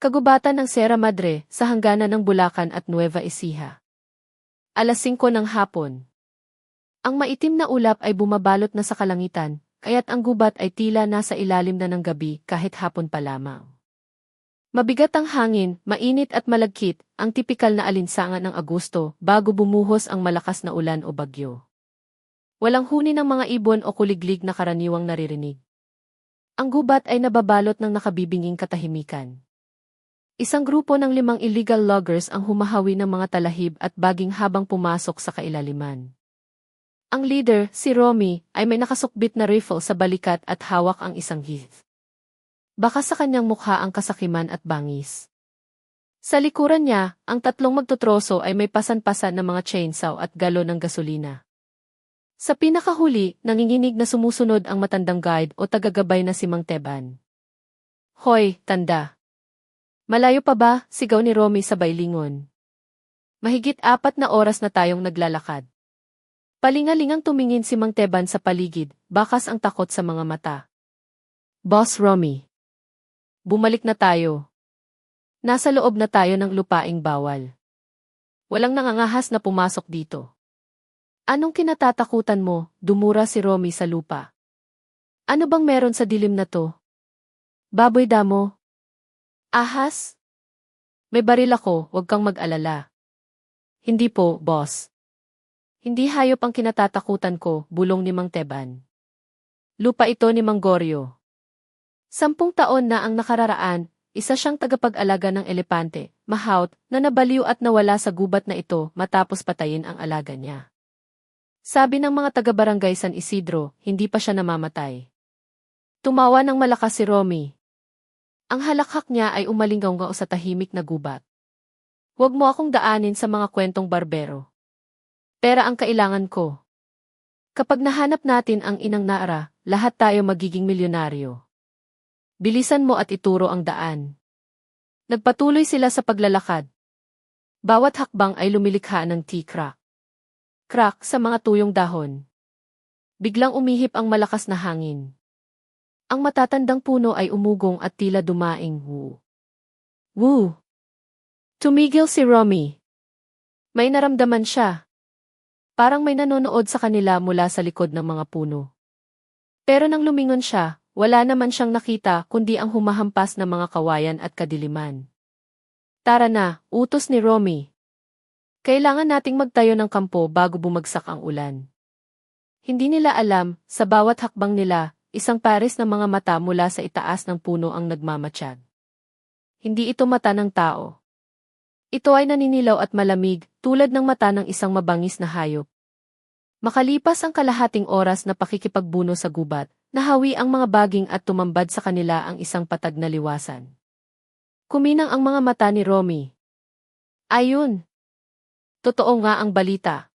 Kagubatan ng Sierra Madre sa hangganan ng Bulacan at Nueva Ecija. Alas 5 ng hapon. Ang maitim na ulap ay bumabalot na sa kalangitan, kaya't ang gubat ay tila nasa ilalim na ng gabi kahit hapon pa lamang. Mabigat ang hangin, mainit at malagkit, ang tipikal na alinsangan ng Agosto bago bumuhos ang malakas na ulan o bagyo. Walang huni ng mga ibon o kuliglig na karaniwang naririnig. Ang gubat ay nababalot ng nakabibinging katahimikan. Isang grupo ng 5 illegal loggers ang humahawi ng mga talahib at baging habang pumasok sa kailaliman. Ang leader, si Romy, ay may nakasukbit na rifle sa balikat at hawak ang isang heath. Baka sa kanyang mukha ang kasakiman at bangis. Sa likuran niya, ang 3 magtutroso ay may pasan-pasan na mga chainsaw at galon ng gasolina. Sa pinakahuli, nanginginig na sumusunod ang matandang guide o tagagabay na si Mang Teban. Hoy, tanda! Malayo pa ba? Sigaw ni Romy sabay lingon. Mahigit 4 na oras na tayong naglalakad. Palingalingang tumingin si Mang Teban sa paligid, bakas ang takot sa mga mata. Boss Romy. Bumalik na tayo. Nasa loob na tayo ng lupaing bawal. Walang nangangahas na pumasok dito. Anong kinatatakutan mo? Dumura si Romy sa lupa. Ano bang meron sa dilim na to? Baboy damo? Ahas? May baril ako, huwag kang mag-alala. Hindi po, boss. Hindi hayop ang kinatatakutan ko, bulong ni Mang Teban. Lupa ito ni Mang Goryo. 10 taon na ang nakararaan, isa siyang tagapag-alaga ng elepante, mahaut, na nabaliw at nawala sa gubat na ito matapos patayin ang alaga niya. Sabi ng mga taga-barangay San Isidro, hindi pa siya namamatay. Tumawa ng malakas si Romy. Ang halakhak niya ay umalinggaw sa tahimik na gubat. Huwag mo akong daanin sa mga kwentong barbero. Pera ang kailangan ko. Kapag nahanap natin ang inang Nara, lahat tayo magiging milyonaryo. Bilisan mo at ituro ang daan. Nagpatuloy sila sa paglalakad. Bawat hakbang ay lumilikha ng tea-crack. Crack sa mga tuyong dahon. Biglang umihip ang malakas na hangin. Ang matatandang puno ay umugong at tila dumaing woo. Woo! Tumigil si Romy. May naramdaman siya. Parang may nanonood sa kanila mula sa likod ng mga puno. Pero nang lumingon siya, wala naman siyang nakita kundi ang humahampas na mga kawayan at kadiliman. Tara na, utos ni Romy. Kailangan nating magtayo ng kampo bago bumagsak ang ulan. Hindi nila alam, sa bawat hakbang nila, isang pares ng mga mata mula sa itaas ng puno ang nagmamatsyag. Hindi ito mata ng tao. Ito ay naninilaw at malamig, tulad ng mata ng isang mabangis na hayop. Makalipas ang kalahating oras na pakikipagbuno sa gubat, nahawi ang mga baging at tumambad sa kanila ang isang patag na liwasan. Kuminang ang mga mata ni Romy. Ayun! Totoo nga ang balita.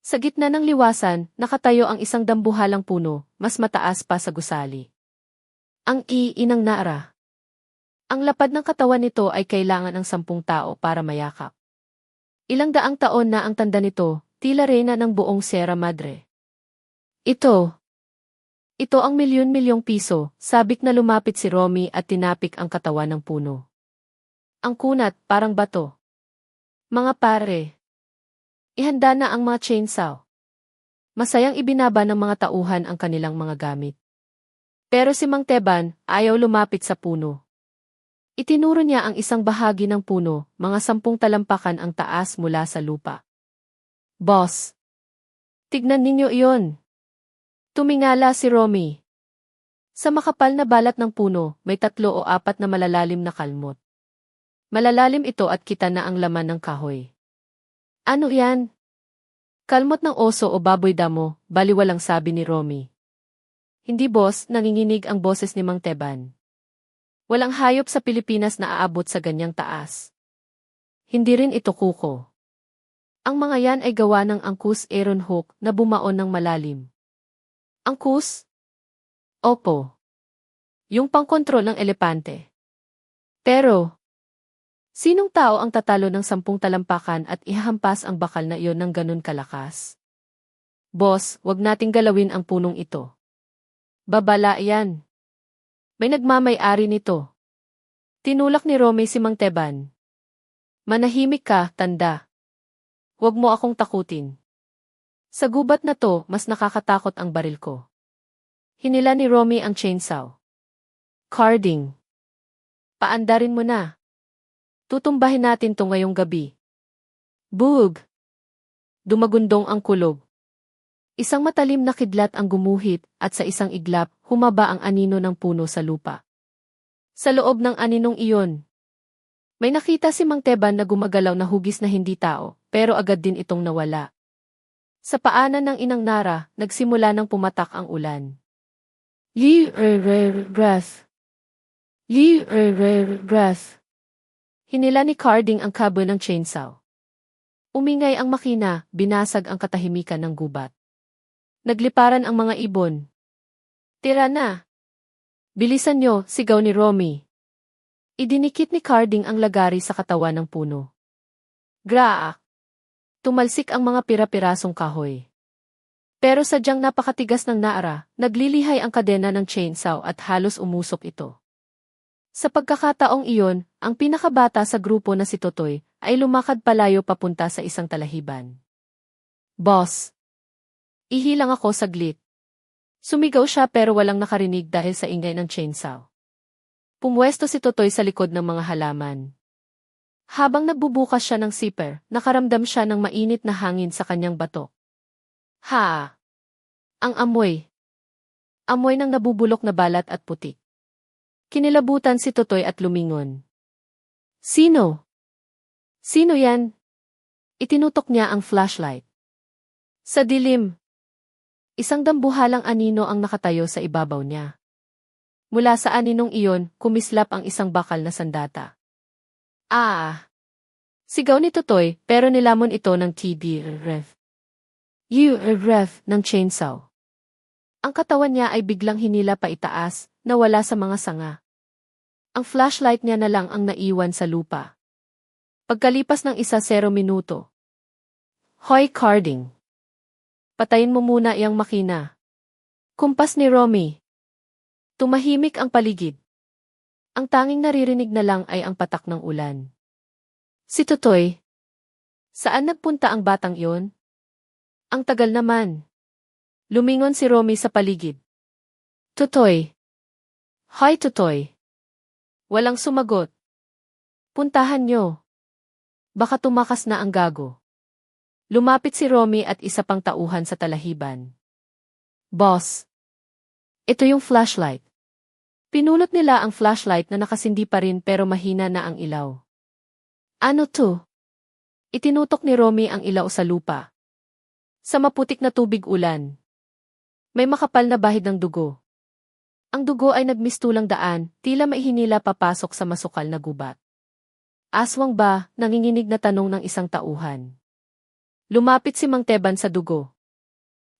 Sa gitna ng liwasan, nakatayo ang isang dambuhalang puno, mas mataas pa sa gusali. Ang inang Nara. Ang lapad ng katawan nito ay kailangan ng 10 tao para mayakap. Ilang daang taon na ang tanda nito, tila reyna ng buong Sierra Madre. Ito ang milyon-milyong piso, sabik na lumapit si Romy at tinapik ang katawan ng puno. Ang kunat, parang bato. Mga pare. Ihanda na ang mga chainsaw. Masayang ibinaba ng mga tauhan ang kanilang mga gamit. Pero si Mang Teban, ayaw lumapit sa puno. Itinuro niya ang isang bahagi ng puno, mga 10 talampakan ang taas mula sa lupa. Boss! Tignan ninyo iyon! Tumingala si Romy. Sa makapal na balat ng puno, may 3 o 4 na malalalim na kalmot. Malalalim ito at kita na ang laman ng kahoy. Ano yan? Kalmot ng oso o baboy damo, baliwalang sabi ni Romy. Hindi boss, nanginginig ang boses ni Mang Teban. Walang hayop sa Pilipinas na aabot sa ganyang taas. Hindi rin ito kuko. Ang mga yan ay gawa ng angkus Aaron hook na bumaon ng malalim. Angkus? Opo. Yung pangkontrol ng elepante. Pero, sinong tao ang tatalo ng 10 talampakan at ihahampas ang bakal na iyon ng ganun kalakas? Boss, wag nating galawin ang punong ito. Babala yan. May nagmamay-ari nito. Tinulak ni Romy si Mang Teban. Manahimik ka, tanda. Huwag mo akong takutin. Sa gubat na to, mas nakakatakot ang baril ko. Hinila ni Romy ang chainsaw. Carding. Paandarin mo na. Tutumbahin natin to ngayong gabi. Bug! Dumagundong ang kulog. Isang matalim na kidlat ang gumuhit at sa isang iglap, humaba ang anino ng puno sa lupa. Sa loob ng aninong iyon, may nakita si Mang Teban na gumagalaw na hugis na hindi tao, pero agad din itong nawala. Sa paanan ng Inang Nara, nagsimula ng pumatak ang ulan. Breath. Breath. Hinila ni Carding ang kabo ng chainsaw. Umingay ang makina, binasag ang katahimikan ng gubat. Nagliparan ang mga ibon. Tira na! Bilisan nyo, sigaw ni Romy. Idinikit ni Carding ang lagari sa katawan ng puno. Graak! Tumalsik ang mga pira-pirasong kahoy. Pero sadyang napakatigas ng Nara, naglilihay ang kadena ng chainsaw at halos umusok ito. Sa pagkakataong iyon, ang pinakabata sa grupo na si Totoy ay lumakad palayo papunta sa isang talahiban. Boss! Ihilang ako saglit. Sumigaw siya pero walang nakarinig dahil sa ingay ng chainsaw. Pumwesto si Totoy sa likod ng mga halaman. Habang nagbubukas siya ng zipper, nakaramdam siya ng mainit na hangin sa kanyang batok. Ha! Ang amoy! Amoy ng nabubulok na balat at putik. Kinilabutan si Totoy at lumingon. Sino? Sino yan? Itinutok niya ang flashlight. Sa dilim. Isang dambuhalang anino ang nakatayo sa ibabaw niya. Mula sa aninong iyon, kumislap ang isang bakal na sandata. Ah! Sigaw ni Totoy, pero nilamon ito ng TD-ref. Ref ng chainsaw. Ang katawan niya ay biglang hinila pa itaas, nawala sa mga sanga. Ang flashlight niya na lang ang naiwan sa lupa. Pagkalipas ng 1-0 minuto. Hoy Carding! Patayin mo muna iyang makina. Kumpas ni Romy. Tumahimik ang paligid. Ang tanging naririnig na lang ay ang patak ng ulan. Si Totoy. Saan nagpunta ang batang iyon? Ang tagal naman. Lumingon si Romy sa paligid. Totoy. Hoy Totoy. Walang sumagot. Puntahan nyo. Baka tumakas na ang gago. Lumapit si Romy at isa pang tauhan sa talahiban. Boss. Ito yung flashlight. Pinulot nila ang flashlight na nakasindi pa rin pero mahina na ang ilaw. Ano to? Itinutok ni Romy ang ilaw sa lupa. Sa maputik na tubig ulan. May makapal na bahid ng dugo. Ang dugo ay nagmistulang daan, tila maihinila papasok sa masukal na gubat. Aswang ba, nanginginig na tanong ng isang tauhan. Lumapit si Mang Teban sa dugo.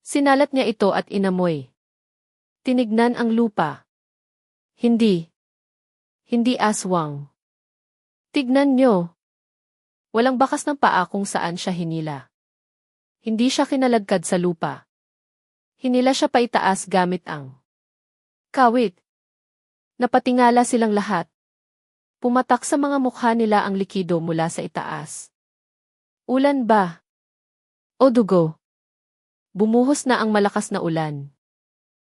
Sinalat niya ito at inamoy. Tinignan ang lupa. Hindi. Hindi aswang. Tignan nyo. Walang bakas ng paa kung saan siya hinila. Hindi siya kinalagkad sa lupa. Hinila siya pa itaas gamit ang kawit. Napatingala silang lahat. Pumatak sa mga mukha nila ang likido mula sa itaas. Ulan ba? O dugo? Bumuhos na ang malakas na ulan.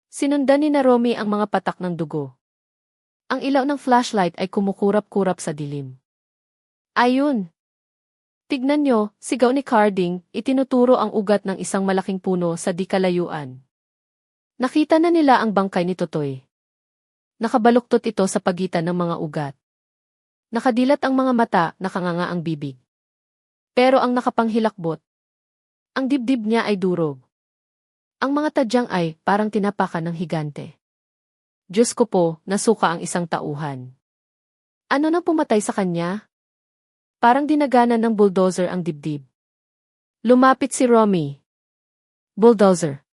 Sinundan ni na Romy ang mga patak ng dugo. Ang ilaw ng flashlight ay kumukurap-kurap sa dilim. Ayun! Tignan nyo, sigaw ni Carding, itinuturo ang ugat ng isang malaking puno sa di kalayuan. Nakita na nila ang bangkay ni Totoy. Nakabaluktot ito sa pagitan ng mga ugat. Nakadilat ang mga mata, nakanganga ang bibig. Pero ang nakapanghilakbot, ang dibdib niya ay durog. Ang mga tadyang ay parang tinapakan ng higante. Diyos ko po, nasuka ang isang tauhan. Ano nang pumatay sa kanya? Parang dinaganan ng bulldozer ang dibdib. Lumapit si Romy. Bulldozer.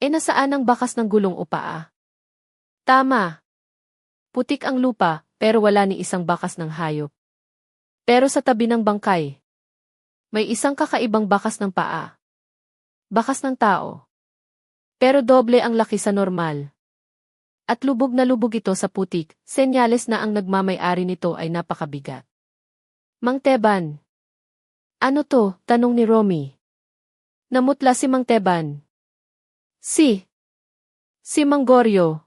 Nasaan ang bakas ng gulong o paa? Tama. Putik ang lupa, pero wala ni isang bakas ng hayop. Pero sa tabi ng bangkay, may isang kakaibang bakas ng paa. Bakas ng tao. Pero doble ang laki sa normal. At lubog na lubog ito sa putik, senyales na ang nagmamay-ari nito ay napakabigat. Mang Teban. Ano to? Tanong ni Romy. Namutla si Mang Teban. Si Mang Goryo.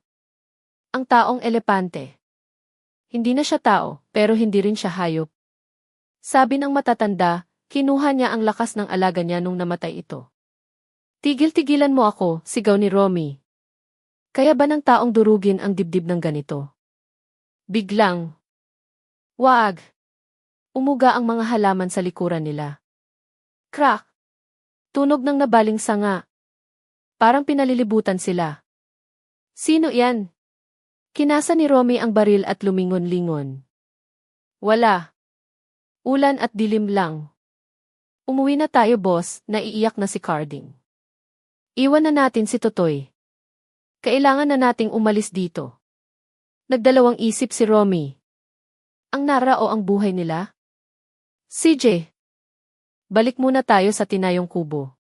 Ang taong elepante. Hindi na siya tao, pero hindi rin siya hayop. Sabi ng matatanda, kinuha niya ang lakas ng alaga niya nung namatay ito. Tigil-tigilan mo ako, sigaw ni Romy. Kaya ba ng taong durugin ang dibdib ng ganito? Biglang. Wag. Umuga ang mga halaman sa likuran nila. Crack. Tunog ng nabaling sanga. Parang pinalilibutan sila. Sino yan? Kinasa ni Romy ang baril at lumingon-lingon. Wala. Ulan at dilim lang. Umuwi na tayo, boss, naiiyak na si Carding. Iwan na natin si Totoy. Kailangan na nating umalis dito. Nagdalawang isip si Romy. Ang Nara o ang buhay nila? CJ. Balik muna tayo sa tinayong kubo.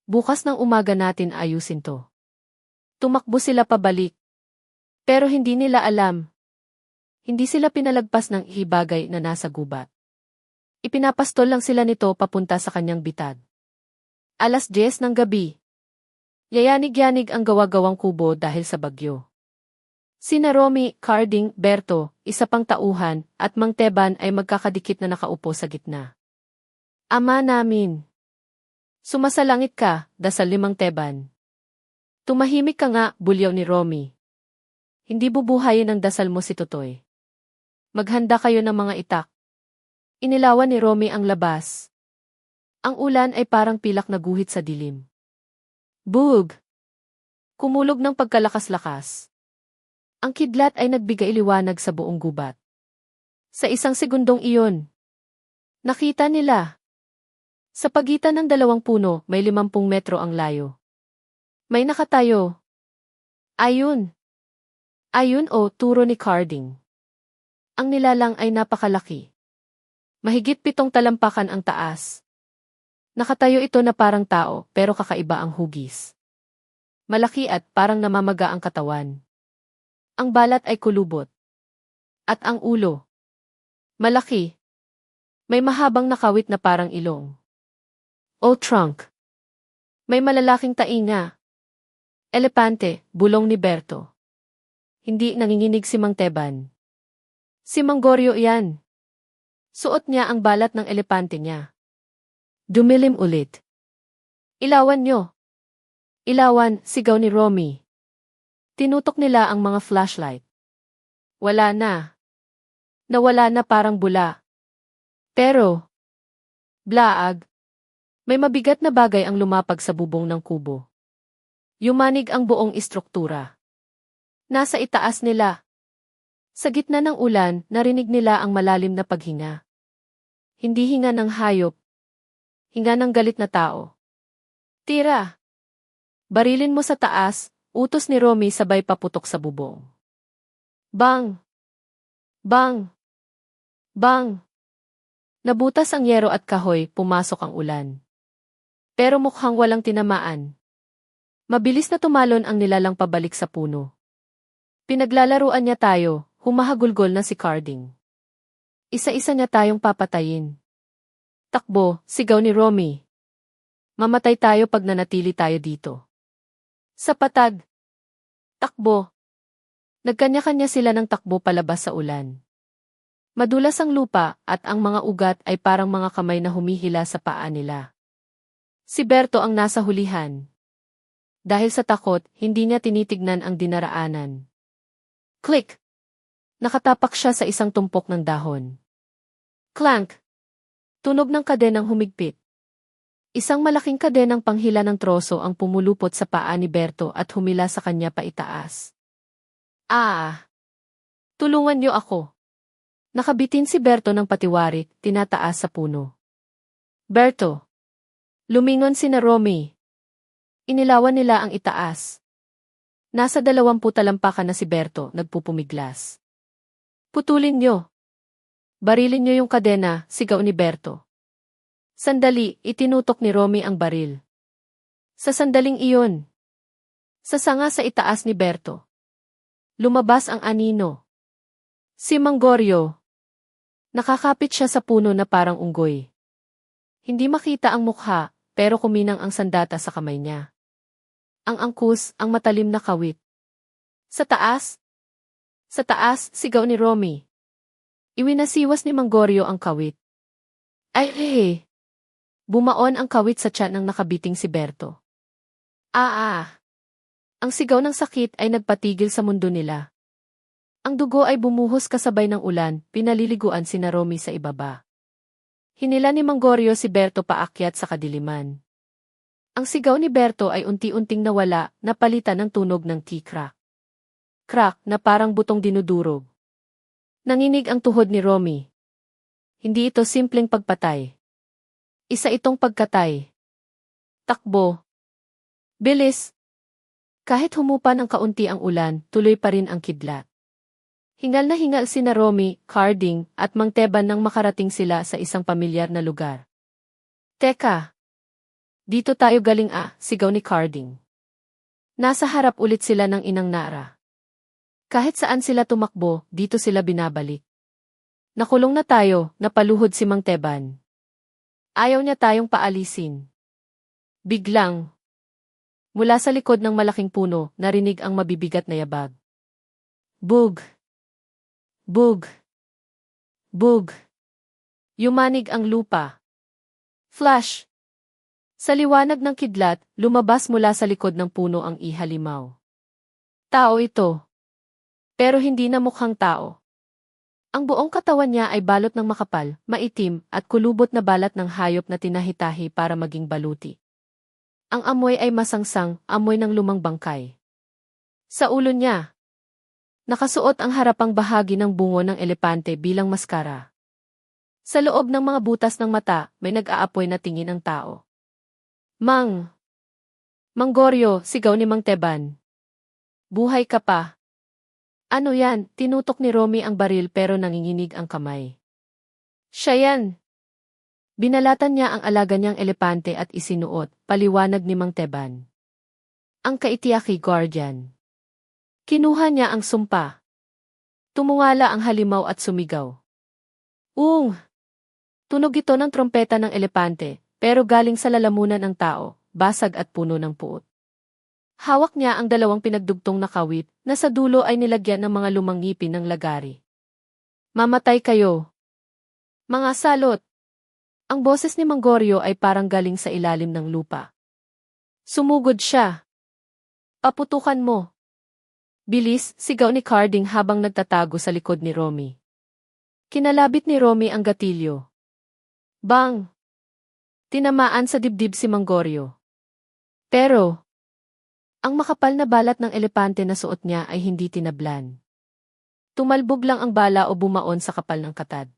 Bukas ng umaga natin ayusin to. Tumakbo sila pabalik. Pero hindi nila alam. Hindi sila pinalagpas ng ihibagay na nasa gubat. Ipinapastol lang sila nito papunta sa kanyang bitag. 10:00 ng gabi. Yayanig-yanig ang gawa-gawang kubo dahil sa bagyo. Sina Romy, Carding, Berto, isa pang tauhan, at Mang Teban ay magkakadikit na nakaupo sa gitna. Ama namin. Sumasalangit ka, dasal ni Mang Teban. Tumahimik ka nga, bulyaw ni Romy. Hindi bubuhayin ng dasal mo si Totoy. Maghanda kayo ng mga itak. Inilawan ni Romy ang labas. Ang ulan ay parang pilak na guhit sa dilim. Bug! Kumulog ng pagkalakas-lakas. Ang kidlat ay nagbigay liwanag sa buong gubat. Sa isang segundong iyon, nakita nila. Sa pagitan ng dalawang puno, may 50 metro ang layo. May nakatayo. Ayun! Ayun o, turo ni Carding. Ang nilalang ay napakalaki. Mahigit 7 talampakan ang taas. Nakatayo ito na parang tao, pero kakaiba ang hugis. Malaki at parang namamaga ang katawan. Ang balat ay kulubot. At ang ulo. Malaki. May mahabang nakawit na parang ilong. O trunk. May malalaking tainga. Elepante, bulong ni Berto. Hindi nanginginig si Mang Teban. Si Mang Goryo yan. Suot niya ang balat ng elepante niya. Dumilim ulit. Ilawan nyo. Ilawan, sigaw ni Romy. Tinutok nila ang mga flashlight. Wala na. Nawala na parang bula. Pero, blaag, may mabigat na bagay ang lumapag sa bubong ng kubo. Yumanig ang buong istruktura. Nasa itaas nila. Sa gitna ng ulan, narinig nila ang malalim na paghinga. Hindi hinga ng hayop. Hinga ng galit na tao. Tira! Barilin mo sa taas, utos ni Romy sabay paputok sa bubong. Bang! Bang! Bang! Nabutas ang yero at kahoy, pumasok ang ulan. Pero mukhang walang tinamaan. Mabilis na tumalon ang nilalang pabalik sa puno. Pinaglalaruan niya tayo, humahagulgol na si Carding. Isa-isa niya tayong papatayin. Takbo, sigaw ni Romy. Mamatay tayo pag nanatili tayo dito. Sa patag. Takbo. Nagkanya-kanya sila ng takbo palabas sa ulan. Madulas ang lupa at ang mga ugat ay parang mga kamay na humihila sa paa nila. Si Berto ang nasa hulihan. Dahil sa takot, hindi niya tinitignan ang dinaraanan. Click! Nakatapak siya sa isang tumpok ng dahon. Clank! Tunog ng kadenang humigpit. Isang malaking kadenang panghila ng troso ang pumulupot sa paa ni Berto at humila sa kanya paitaas. Tulungan niyo ako. Nakabitin si Berto ng patiwarik, tinataas sa puno. Berto! Lumingon sina Romy. Inilawan nila ang itaas. Nasa 20 talampakan na si Berto, nagpupumiglas. Putulin niyo. Barilin niyo yung kadena, sigaw ni Berto. Sandali, itinutok ni Romy ang baril. Sa sandaling iyon. Sasanga sa itaas ni Berto. Lumabas ang anino. Si Manggoryo. Nakakapit siya sa puno na parang unggoy. Hindi makita ang mukha, pero kuminang ang sandata sa kamay niya. Ang angkus, ang matalim na kawit. Sa taas! Sa taas, sigaw ni Romy. Iwinasiwas ni Manggoryo ang kawit. Ay! Bumaon ang kawit sa tiyan ng nakabiting si Berto. Ang sigaw ng sakit ay nagpatigil sa mundo nila. Ang dugo ay bumuhos kasabay ng ulan, pinaliliguan sina Romy sa ibaba. Hinila ni Manggoryo si Berto paakyat sa kadiliman. Ang sigaw ni Berto ay unti-unting nawala, napalitan ng tunog ng tea-crack. Crack na parang butong dinudurog. Nanginig ang tuhod ni Romy. Hindi ito simpleng pagpatay. Isa itong pagkatay. Takbo. Bilis. Kahit humupa ng kaunti ang ulan, tuloy pa rin ang kidlat. Hingal na hingal sina Romy, Carding, at Mang Teban nang makarating sila sa isang pamilyar na lugar. Teka! Dito tayo galing sigaw ni Carding. Nasa harap ulit sila ng Inang Nara. Kahit saan sila tumakbo, dito sila binabalik. Nakulong na tayo, napaluhod si Mang Teban. Ayaw niya tayong paalisin. Biglang. Mula sa likod ng malaking puno, narinig ang mabibigat na yabag. Bug! Bug! Bug! Yumanig ang lupa. Flash! Sa liwanag ng kidlat, lumabas mula sa likod ng puno ang ihalimaw. Tao ito. Pero hindi na mukhang tao. Ang buong katawan niya ay balot ng makapal, maitim, at kulubot na balat ng hayop na tinahitahi para maging baluti. Ang amoy ay masangsang, amoy ng lumang bangkay. Sa ulo niya, nakasuot ang harapang bahagi ng bungo ng elepante bilang maskara. Sa loob ng mga butas ng mata, may nag-aapoy na tingin ng tao. Manggoryo, sigaw ni Mang Teban. Buhay ka pa. Ano yan? Tinutok ni Romy ang baril pero nanginginig ang kamay. Siya yan. Binalatan niya ang alaga niyang elepante at isinuot, paliwanag ni Mang Teban. Ang kaitiaki guardian. Kinuha niya ang sumpa. Tumungala ang halimaw at sumigaw. Tunog ito ng trompeta ng elepante, pero galing sa lalamunan ng tao, basag at puno ng puot. Hawak niya ang dalawang pinagdugtong na kawit, na sa dulo ay nilagyan ng mga lumang ngipin ng lagari. Mamatay kayo. Mga salot. Ang boses ni Manggoryo ay parang galing sa ilalim ng lupa. Sumugod siya. Paputukan mo. Bilis, sigaw ni Carding habang nagtatago sa likod ni Romy. Kinalabit ni Romy ang gatilyo. Bang! Tinamaan sa dibdib si Manggoryo. Pero, ang makapal na balat ng elepante na suot niya ay hindi tinablan. Tumalbog lang ang bala o bumaon sa kapal ng katad.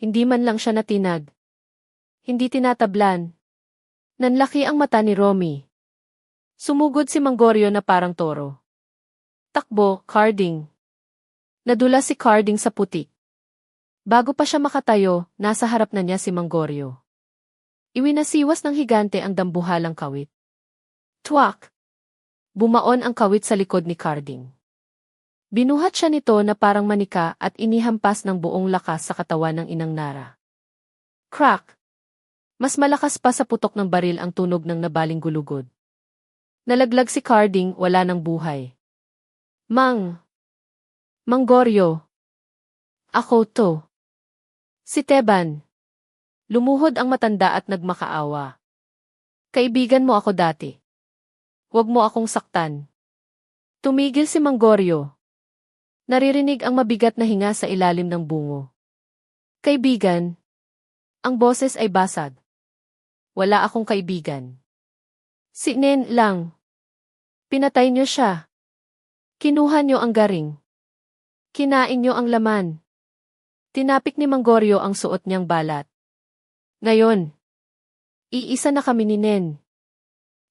Hindi man lang siya natinag. Hindi tinatablan. Nanlaki ang mata ni Romy. Sumugod si Manggoryo na parang toro. Takbo, Carding. Nadula si Carding sa putik. Bago pa siya makatayo, nasa harap na niya si Manggoryo. Iwinasiwas ng higante ang dambuhalang kawit. Twak! Bumaon ang kawit sa likod ni Carding. Binuhat siya nito na parang manika at inihampas ng buong lakas sa katawan ng Inang Nara. Crack! Mas malakas pa sa putok ng baril ang tunog ng nabaling gulugod. Nalaglag si Carding, wala ng buhay. Manggoryo. Ako to. Si Teban. Lumuhod ang matanda at nagmakaawa. Kaibigan mo ako dati. Huwag mo akong saktan. Tumigil si Manggoryo. Naririnig ang mabigat na hinga sa ilalim ng bungo. Kaibigan. Ang boses ay basag. Wala akong kaibigan. Si Nen lang. Pinatay niyo siya. Kinuha niyo ang garing. Kinain niyo ang laman. Tinapik ni Manggoryo ang suot niyang balat. Ngayon, iisa na kami ni Nen.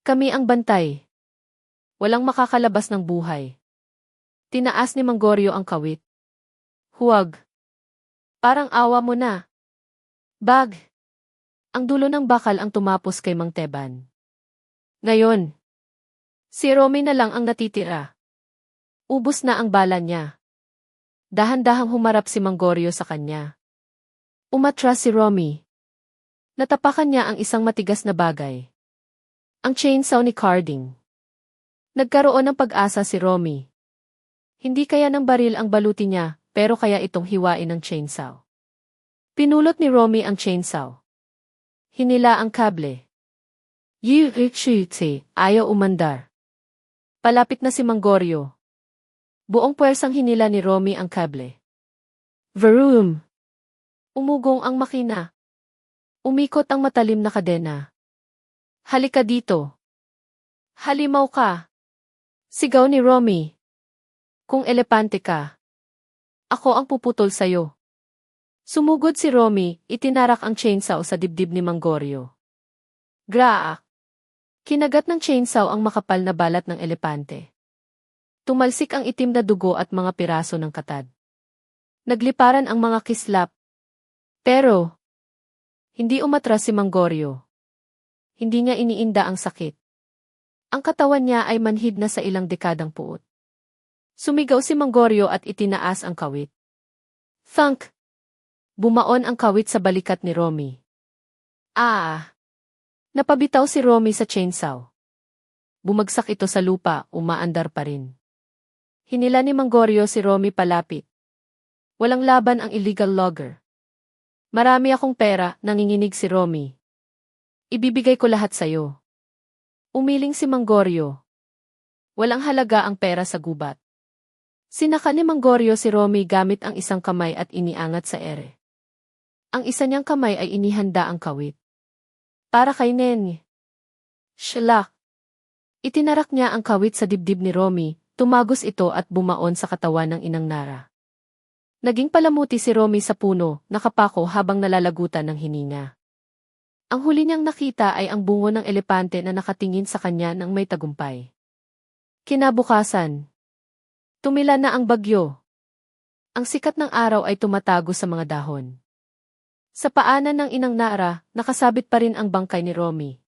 Kami ang bantay. Walang makakalabas ng buhay. Tinaas ni Manggoryo ang kawit. Huwag. Parang awa mo na. Bag. Ang dulo ng bakal ang tumapos kay Mang Teban. Ngayon, si Romy na lang ang natitira. Ubos na ang bala niya. Dahan-dahang humarap si Mangorio sa kanya. Umatras si Romy. Natapakan niya ang isang matigas na bagay. Ang chainsaw ni Carding. Nagkaroon ng pag-asa si Romy. Hindi kaya ng baril ang baluti niya, pero kaya itong hiwain ng chainsaw. Pinulot ni Romy ang chainsaw. Hinila ang kable. Ayaw umandar. Palapit na si Mangorio. Buong puwersang hinila ni Romy ang kable. Vroom! Umugong ang makina. Umikot ang matalim na kadena. Halika dito. Halimaw ka. Sigaw ni Romy. Kung elepante ka, ako ang puputol sayo. Sumugod si Romy, itinarak ang chainsaw sa dibdib ni Mangorio. Graak! Kinagat ng chainsaw ang makapal na balat ng elepante. Tumalsik ang itim na dugo at mga piraso ng katad. Nagliparan ang mga kislap. Pero, hindi umatras si Mangorio. Hindi niya iniinda ang sakit. Ang katawan niya ay manhid na sa ilang dekadang puot. Sumigaw si Mangorio at itinaas ang kawit. Thunk! Bumaon ang kawit sa balikat ni Romy. Napabitaw si Romy sa chainsaw. Bumagsak ito sa lupa, umaandar pa rin. Hinila ni Mangorio si Romy palapit. Walang laban ang illegal logger. Marami akong pera, nanginginig si Romy. Ibibigay ko lahat sayo. Umiling si Mangorio. Walang halaga ang pera sa gubat. Sinaka ni Mangorio si Romy gamit ang isang kamay at iniangat sa ere. Ang isa niyang kamay ay inihanda ang kawit. Para kay Nenny. Shalak! Itinarak niya ang kawit sa dibdib ni Romy, tumagos ito at bumaon sa katawan ng inang Nara. Naging palamuti si Romy sa puno, nakapako habang nalalagutan ng hininga. Ang huli niyang nakita ay ang bungo ng elepante na nakatingin sa kanya ng may tagumpay. Kinabukasan. Tumila na ang bagyo. Ang sikat ng araw ay tumatago sa mga dahon. Sa paanan ng inang Nara, nakasabit pa rin ang bangkay ni Romy.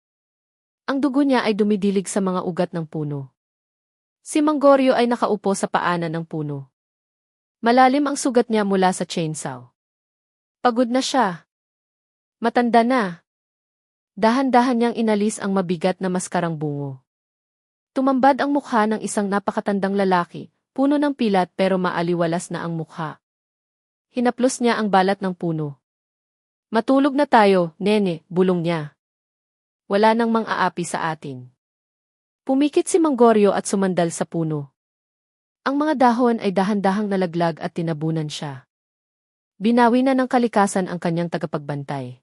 Ang dugo niya ay dumidilig sa mga ugat ng puno. Si Mangorio ay nakaupo sa paanan ng puno. Malalim ang sugat niya mula sa chainsaw. Pagod na siya. Matanda na. Dahan-dahan niyang inalis ang mabigat na maskarang bungo. Tumambad ang mukha ng isang napakatandang lalaki, puno ng pilat pero maaliwalas na ang mukha. Hinaplos niya ang balat ng puno. Matulog na tayo, nene, bulong niya. Wala nang mang-aapi sa atin. Pumikit si Mangorio at sumandal sa puno. Ang mga dahon ay dahan-dahang nalaglag at tinabunan siya. Binawi na ng kalikasan ang kanyang tagapagbantay.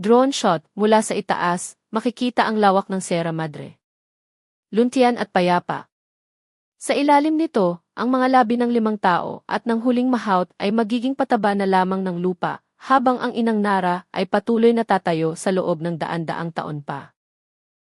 Drone shot mula sa itaas, makikita ang lawak ng Sierra Madre. Luntian at payapa. Sa ilalim nito, ang mga labi ng 5 tao at ng huling mahaut ay magiging pataba na lamang ng lupa, habang ang inang Nara ay patuloy na tatayo sa loob ng daan-daang taon pa.